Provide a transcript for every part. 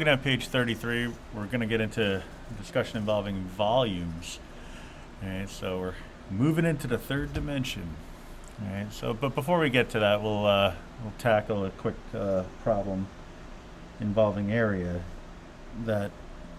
Looking at page 33, we're going to get into a discussion involving volumes. All right, so we're moving into the third dimension. All right, so but before we get to that, we'll tackle a quick problem involving area that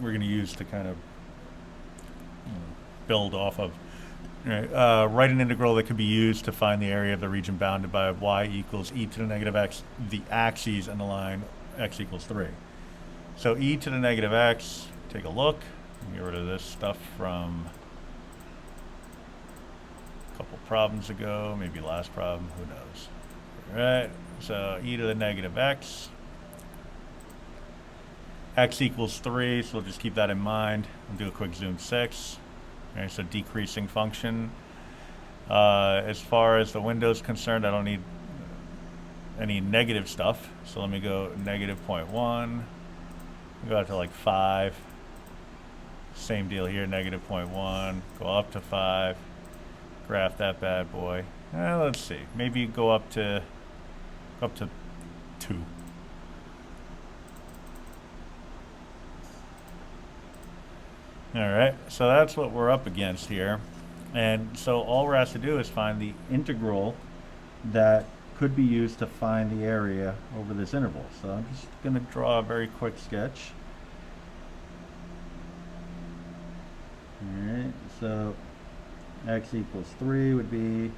we're going to use to kind of build off of. All right, write an integral that can be used to find the area of the region bounded by y equals e to the negative x, the axes, and the line x equals 3. So e to the negative x, take a look. Get rid of this stuff from a couple problems ago, maybe last problem, who knows. All right, so e to the negative x equals 3, so we'll just keep that in mind. I'll do a quick zoom 6. All right, so decreasing function. As far as the window is concerned, I don't need any negative stuff, so let me go negative 0.1. Go out to like 5. Same deal here, negative 0.1. Go up to 5. Graph that bad boy. Let's see. Maybe go up to 2. Alright, so that's what we're up against here. And so all we're asked to do is find the integral that could be used to find the area over this interval. So I'm just going to draw a very quick sketch. Alright, so x equals 3 would be,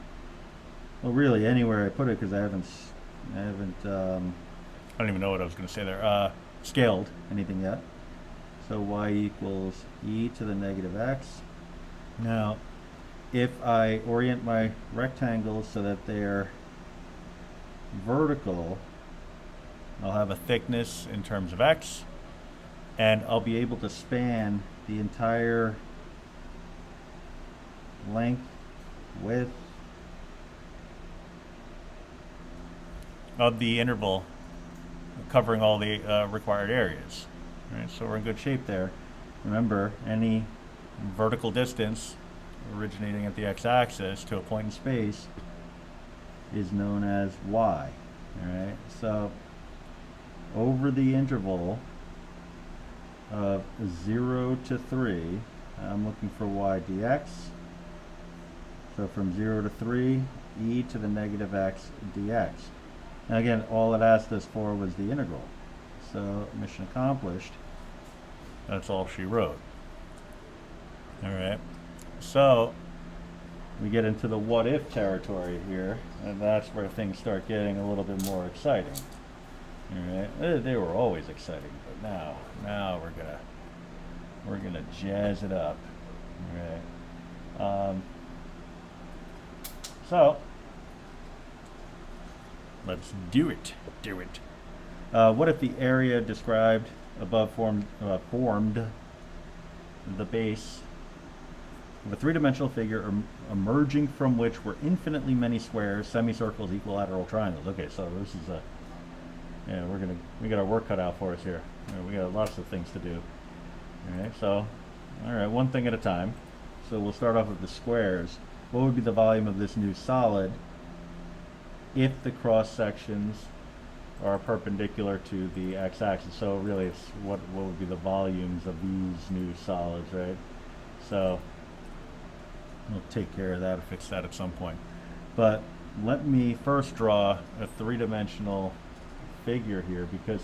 well, really anywhere I put it, because I don't even know what I was going to say there, scaled anything yet. So y equals e to the negative x. Now, if I orient my rectangles so that they're vertical, I'll have a thickness in terms of x, and I'll be able to span the entire length, width of the interval, covering all the required areas. Right, so we're in good shape there. Remember, any vertical distance originating at the x-axis to a point in space is known as y. Alright, so over the interval of 0 to 3, I'm looking for y dx. So from 0 to 3, e to the negative x dx. Now again, all it asked us for was the integral. So mission accomplished. That's all she wrote. Alright, so we get into the what if territory here, and that's where things start getting a little bit more exciting. Alright, they were always exciting, but now we're gonna jazz it up. Alright, so let's do it. What if the area described above formed the base of a three-dimensional figure emerging from which were infinitely many squares, semicircles, equilateral triangles? Okay, so this is we got our work cut out for us here. We got lots of things to do. All right, one thing at a time. So we'll start off with the squares. What would be the volume of this new solid if the cross sections are perpendicular to the x-axis? So really it's what would be the volumes of these new solids, right? So we'll take care of that or fix that at some point. But let me first draw a three-dimensional figure here, because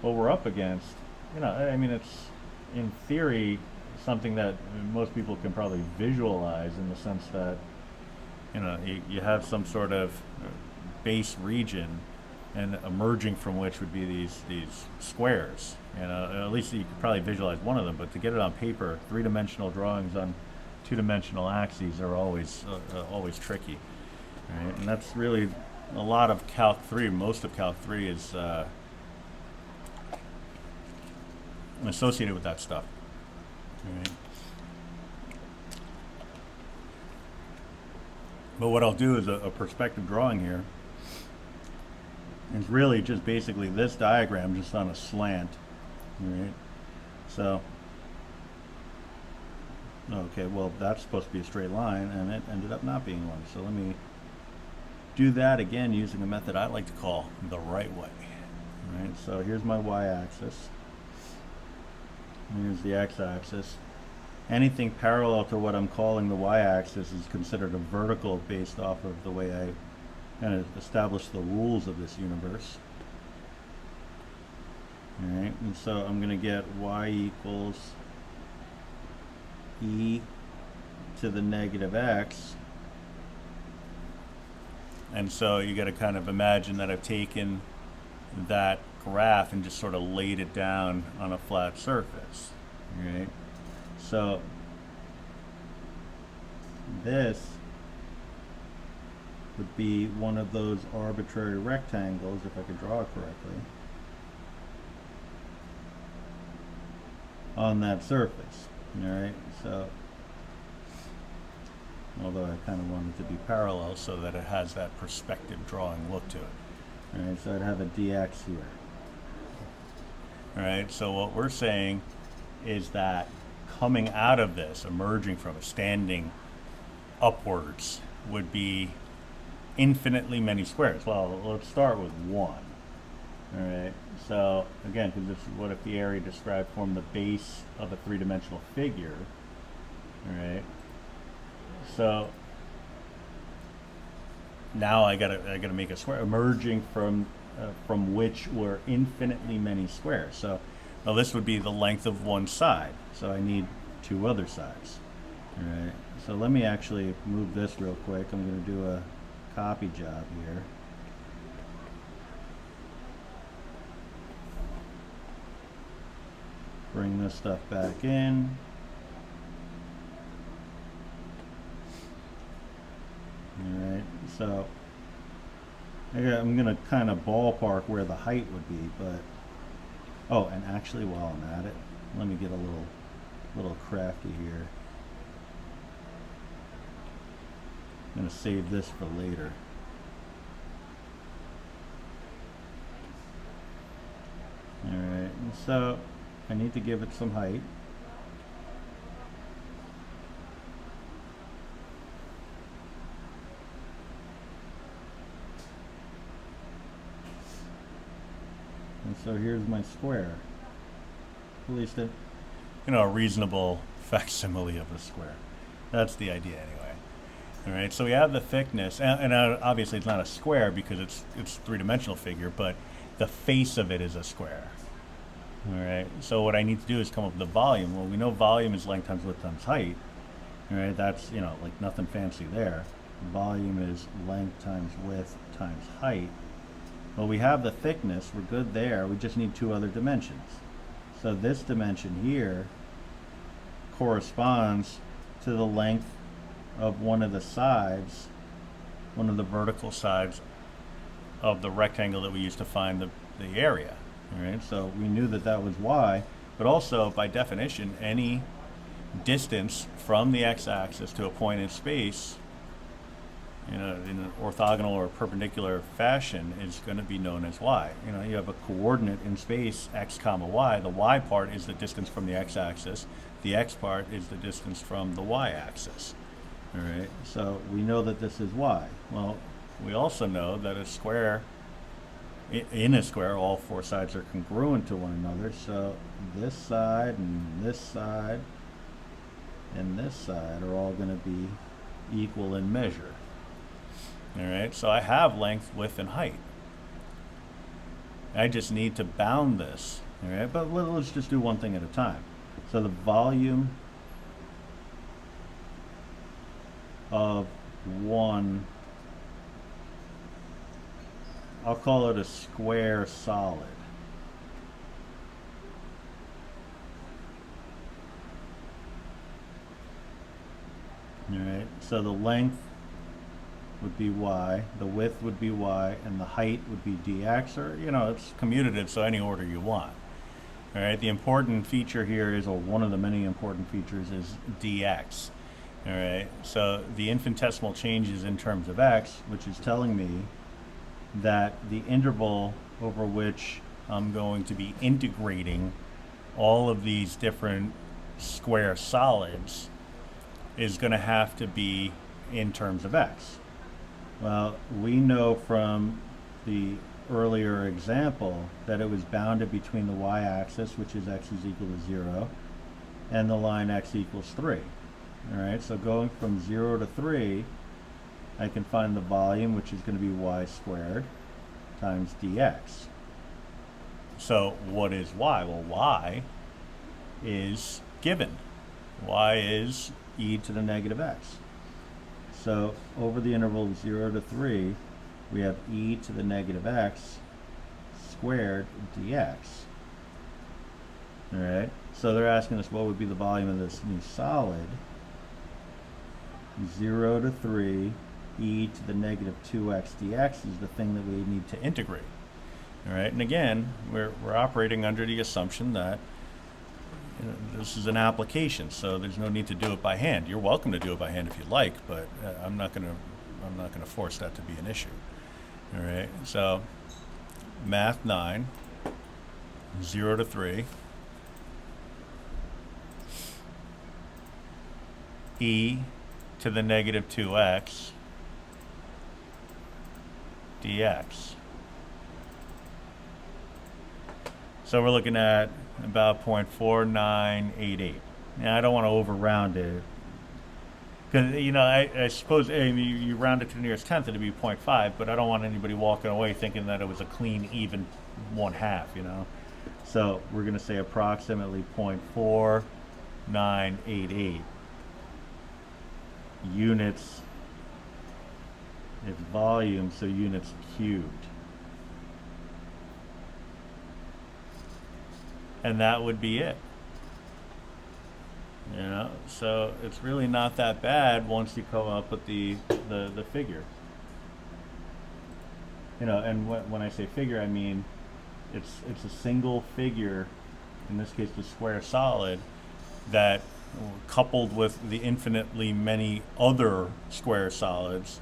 what we're up against, I mean, it's in theory something that most people can probably visualize, in the sense that you have some sort of base region, and emerging from which would be these squares. At least you could probably visualize one of them, but to get it on paper, three-dimensional drawings on two-dimensional axes are always tricky. Right? And that's really a lot of Calc 3. Most of Calc 3 is associated with that stuff. Right? But what I'll do is a perspective drawing here. It's really just basically this diagram just on a slant. Right? So, okay, well, that's supposed to be a straight line, and it ended up not being one. So let me do that again using a method I like to call the right way. Right? So here's my y-axis. Here's the x-axis. Anything parallel to what I'm calling the y-axis is considered a vertical based off of the way I kind of establish the rules of this universe. Alright, and so I'm going to get y equals e to the negative x. And so you got to kind of imagine that I've taken that graph and just sort of laid it down on a flat surface. Right? So this would be one of those arbitrary rectangles, if I could draw it correctly, on that surface. Alright, so although I kind of want it to be parallel so that it has that perspective drawing look to it. Alright, so I'd have a dx here. Alright, so what we're saying is that coming out of this, emerging from it, standing upwards, would be infinitely many squares. Well, let's start with 1. Alright, so again, because this is what if the area described formed the base of a three-dimensional figure. Alright, so now I gotta make a square emerging from which were infinitely many squares. So well, this would be the length of one side. So I need two other sides. All right. So let me actually move this real quick. I'm going to do a copy job here. Bring this stuff back in. Alright, so I'm going to kind of ballpark where the height would be, but oh, and actually while I'm at it, let me get a little crafty here. I'm going to save this for later. Alright, and so I need to give it some height. And so here's my square. At least a reasonable facsimile of a square. That's the idea anyway. All right, so we have the thickness, and obviously it's not a square because it's a three-dimensional figure, but the face of it is a square. All right, so what I need to do is come up with the volume. Well, we know volume is length times width times height. All right, that's, like nothing fancy there. Volume is length times width times height. Well, we have the thickness, we're good there, we just need two other dimensions. So this dimension here corresponds to the length of one of the sides, one of the vertical sides of the rectangle that we used to find the area. All right, so we knew that that was y, but also by definition, any distance from the x-axis to a point in space in an orthogonal or perpendicular fashion is going to be known as y. You have a coordinate in space, x comma y. The y part is the distance from the x-axis. The x part is the distance from the y-axis. All right, so we know that this is y. Well, we also know that a square, in a square, all four sides are congruent to one another. So this side and this side and this side are all going to be equal in measure. All right, so I have length, width, and height. I just need to bound this. All right, but let's just do one thing at a time. So the volume of one, I'll call it a square solid. All right, so the length would be y, the width would be y, and the height would be dx, or, it's commutative, so any order you want. All right, the important feature here is, or one of the many important features is dx. All right, so the infinitesimal changes in terms of x, which is telling me that the interval over which I'm going to be integrating all of these different square solids is going to have to be in terms of x. Well, we know from the earlier example that it was bounded between the y-axis, which is x is equal to 0, and the line x equals 3. All right, so going from 0 to 3, I can find the volume, which is going to be y squared times dx. So what is y? Well, y is given. Y is e to the negative x. So over the interval of 0 to 3, we have e to the negative x squared dx. All right, so they're asking us what would be the volume of this new solid. 0 to 3, e to the negative 2x dx is the thing that we need to integrate. All right, and again, we're operating under the assumption that this is an application, so there's no need to do it by hand. You're welcome to do it by hand if you like, but I'm not going to force that to be an issue. All right, so Math 9, 0 to 3, e to the negative 2x dx. So we're looking at about 0.4988. Now I don't want to over round it, because I suppose you round it to the nearest tenth, it'd be 0.5, but I don't want anybody walking away thinking that it was a clean even 1/2. So we're going to say approximately 0.4988 units. It's volume, so units cubed. And that would be it. So it's really not that bad once you come up with the figure. And when I say figure, I mean it's a single figure, in this case the square solid, that coupled with the infinitely many other square solids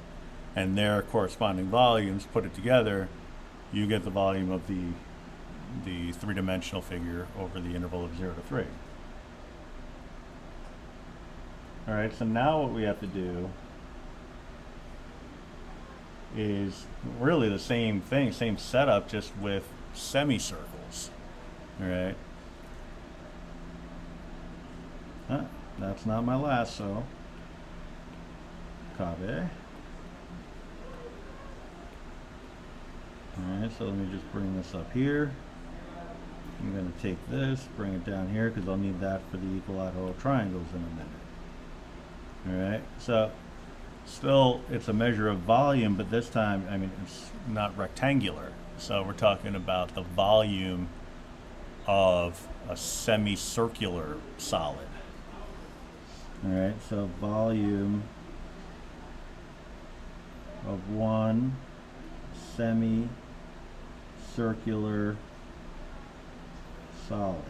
and their corresponding volumes, put it together, you get the volume of the three-dimensional figure over the interval of 0 to 3. All right, so now what we have to do is really the same thing, same setup, just with semicircles. All right. That's not my lasso. Copy. Alright, so let me just bring this up here. I'm going to take this, bring it down here, because I'll need that for the equilateral triangles in a minute. Alright, so still it's a measure of volume, but this time, it's not rectangular. So we're talking about the volume of a semicircular solid. Alright, so volume of one semicircular solid.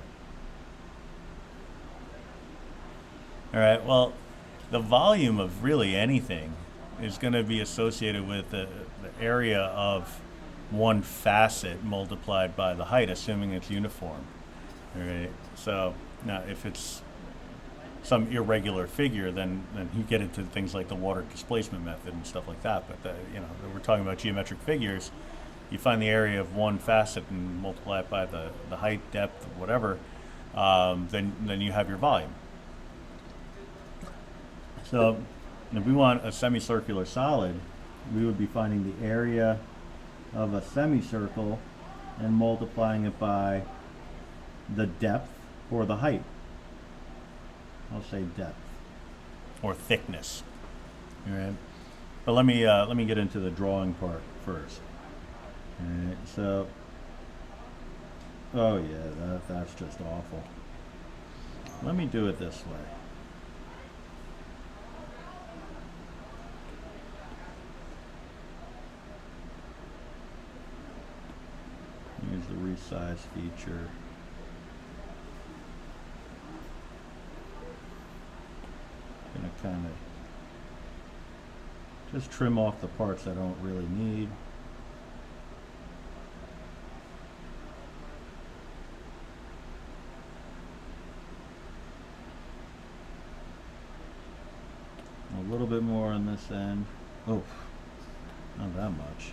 Alright, well, the volume of really anything is going to be associated with the area of one facet multiplied by the height, assuming it's uniform. Alright, so now if it's some irregular figure, then you get into things like the water displacement method and stuff like that. But we're talking about geometric figures. You find the area of one facet and multiply it by the height, depth, whatever. Then you have your volume. So if we want a semicircular solid, we would be finding the area of a semicircle and multiplying it by the depth or the height. I'll say depth or thickness. All right, but let me get into the drawing part first. All right, so oh yeah, that's just awful. Let me do it this way. Use the resize feature. Gonna kind of just trim off the parts I don't really need. A little bit more on this end. Oh, not that much.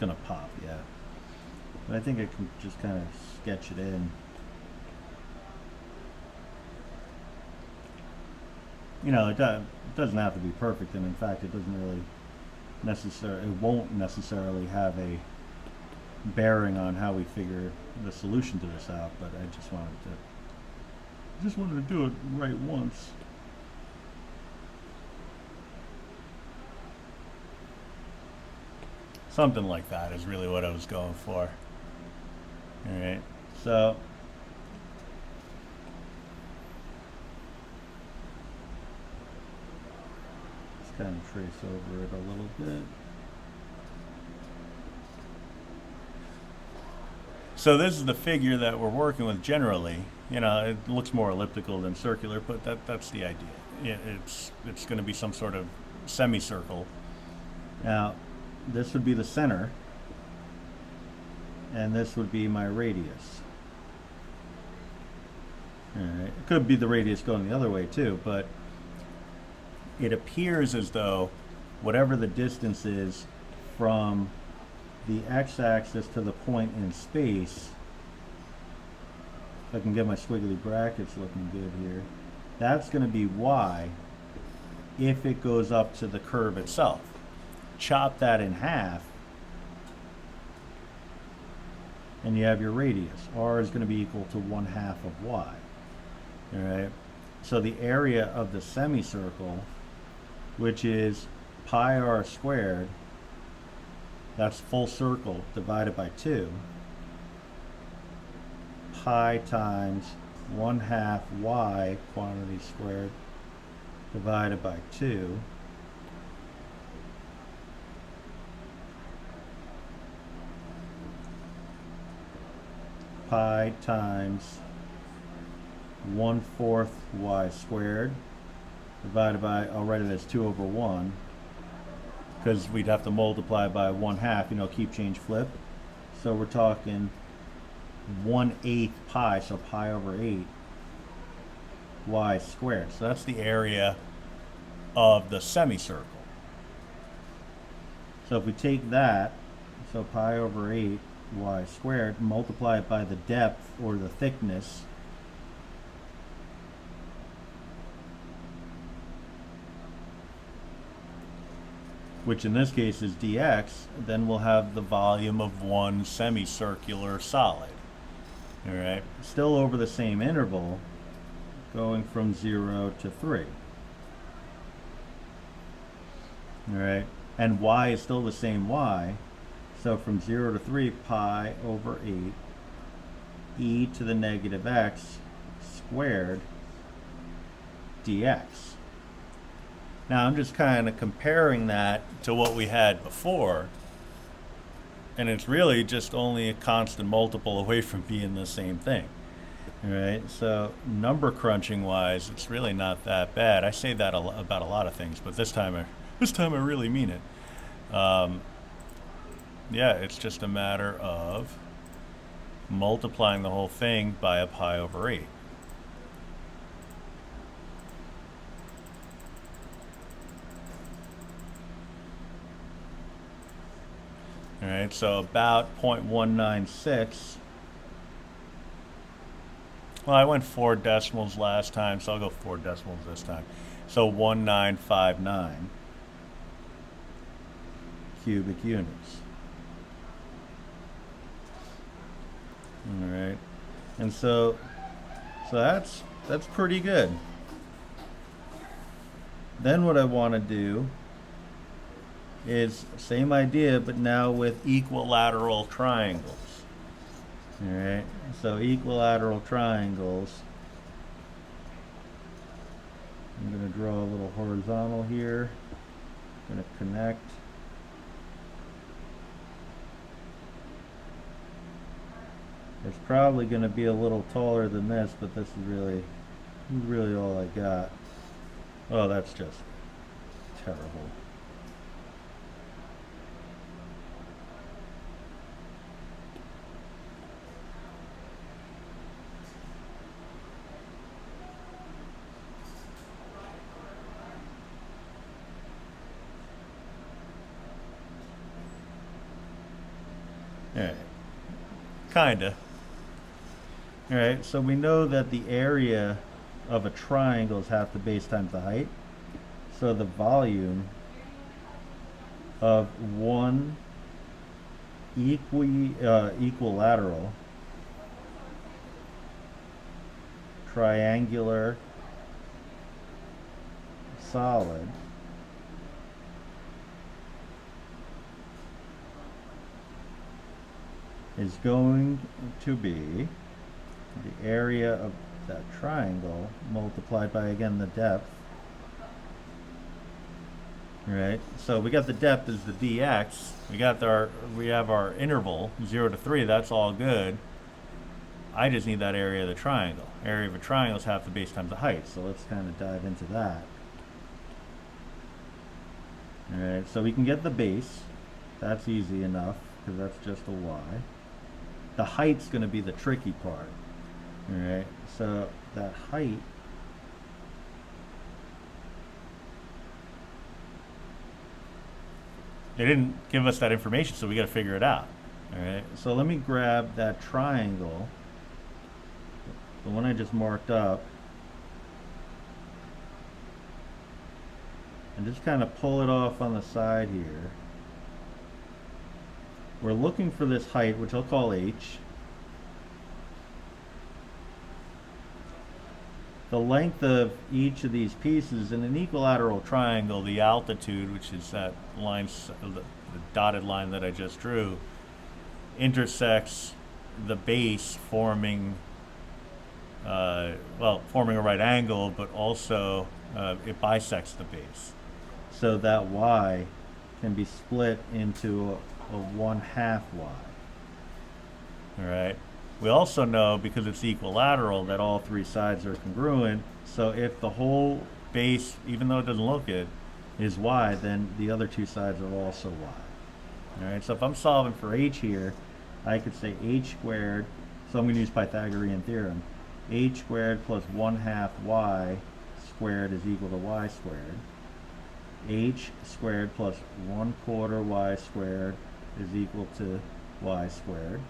gonna pop, yeah. But I think I can just kind of sketch it in. You know, it doesn't have to be perfect, and in fact, it doesn't really it won't necessarily have a bearing on how we figure the solution to this out. But I just wanted to do it right once. Something like that is really what I was going for. All right, so let's kind of trace over it a little bit. So this is the figure that we're working with generally. You know, it looks more elliptical than circular, but that's the idea. It's going to be some sort of semicircle. Now, this would be the center, and this would be my radius. All right. It could be the radius going the other way too, but it appears as though whatever the distance is from the x-axis to the point in space, if I can get my squiggly brackets looking good here, that's going to be y if it goes up to the curve itself. Chop that in half, and you have your radius. R is going to be equal to 1/2 of y. All right. So the area of the semicircle, which is pi r squared, that's full circle divided by 2, pi times 1/2 y quantity squared divided by 2, pi times 1/4 y squared divided by, I'll write it as 2 over 1, because we'd have to multiply by 1/2, you know, keep, change, flip. So we're talking 1/8 pi, so pi over 8 y squared. So that's the area of the semicircle. So if we take that, so pi over 8 y squared, multiply it by the depth or the thickness, which in this case is dx, then we'll have the volume of one semicircular solid. All right, still over the same interval, going from 0 to 3. All right, and y is still the same y, so from 0 to 3, pi over 8 e to the negative x squared dx. Now I'm just kind of comparing that to what we had before, and it's really just only a constant multiple away from being the same thing. All right, so number crunching wise, it's really not that bad. I say that about a lot of things, but this time I really mean it. Yeah, it's just a matter of multiplying the whole thing by a pi over 8. All right, so about 0.196. Well, I went 4 decimals last time, so I'll go 4 decimals this time. So 1959 cubic units. All right, and so that's pretty good. Then what I want to do is same idea, but now with equilateral triangles. All right, so equilateral triangles. I'm going to draw a little horizontal here. I'm going to connect. It's probably going to be a little taller than this, but this is really all I got. Oh, that's just terrible. Alright. Kinda. Alright, so we know that the area of a triangle is half the base times the height. So the volume of one equilateral triangular solid is going to be the area of that triangle multiplied by, again, the depth. Right, so we got the depth as the dx. We have our interval 0 to 3. That's all good. I just need that area of the triangle. Area of a triangle is half the base times the height. So let's kind of dive into that. All right, so we can get the base. That's easy enough because that's just a y. The height's going to be the tricky part. All right, so that height they didn't give us that information, so we got to figure it out. All right, so let me grab that triangle, the one I just marked up, and just kind of pull it off on the side here. We're looking for this height, which I'll call h. The length of each of these pieces in an equilateral triangle, the altitude, which is that line, the dotted line that I just drew, intersects the base, forming forming a right angle, but also it bisects the base. So that y can be split into a 1/2 y. All right. We also know, because it's equilateral, that all three sides are congruent. So if the whole base, even though it doesn't look it, is y, then the other two sides are also y. All right, so if I'm solving for h here, I could say h squared, so I'm going to use Pythagorean Theorem. H squared plus 1/2 y squared is equal to y squared. H squared plus 1/4 y squared is equal to y squared.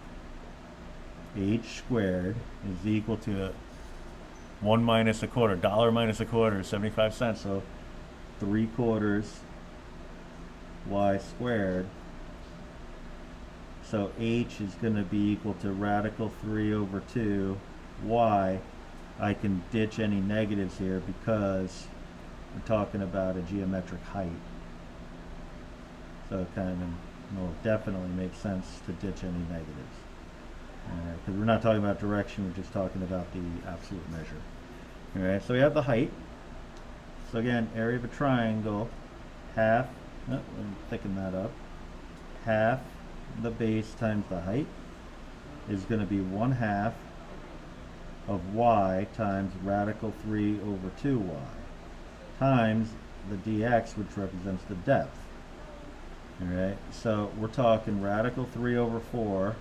H squared is equal to 1 minus a quarter, dollar minus a quarter is 75 cents, so 3/4 y squared. So h is going to be equal to radical 3 over 2 y. I can ditch any negatives here because we're talking about a geometric height. So it kind of definitely makes sense to ditch any negatives. Because we're not talking about direction, we're just talking about the absolute measure. All right, so we have the height. So again, area of a triangle, half, let me thicken that up, half the base times the height is going to be 1/2 of y times radical 3 over 2y times the dx, which represents the depth. All right, so we're talking radical 3 over 4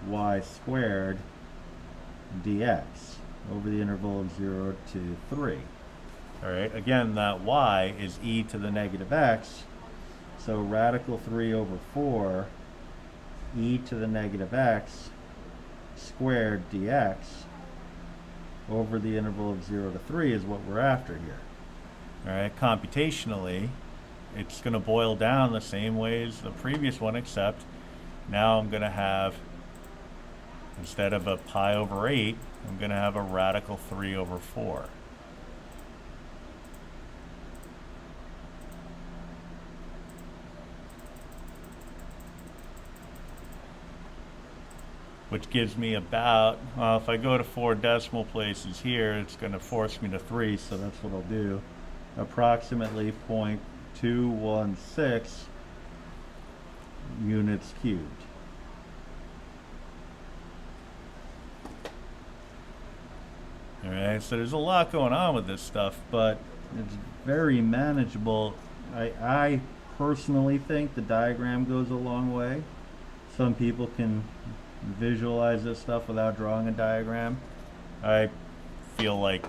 y squared dx over the interval of 0 to 3. All right, again, that y is e to the negative x, so radical 3 over 4 e to the negative x squared dx over the interval of 0 to 3 is what we're after here. All right, computationally, it's going to boil down the same way as the previous one, except now I'm going to have, instead of a pi over 8, I'm going to have a radical 3 over 4. Which gives me about, if I go to 4 decimal places here, it's going to force me to 3, so that's what I'll do. Approximately 0.216 units cubed. All right, so there's a lot going on with this stuff, but it's very manageable. I personally think the diagram goes a long way. Some people can visualize this stuff without drawing a diagram. I feel like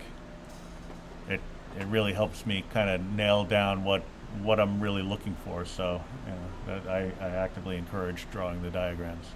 it really helps me kind of nail down what I'm really looking for, so I actively encourage drawing the diagrams.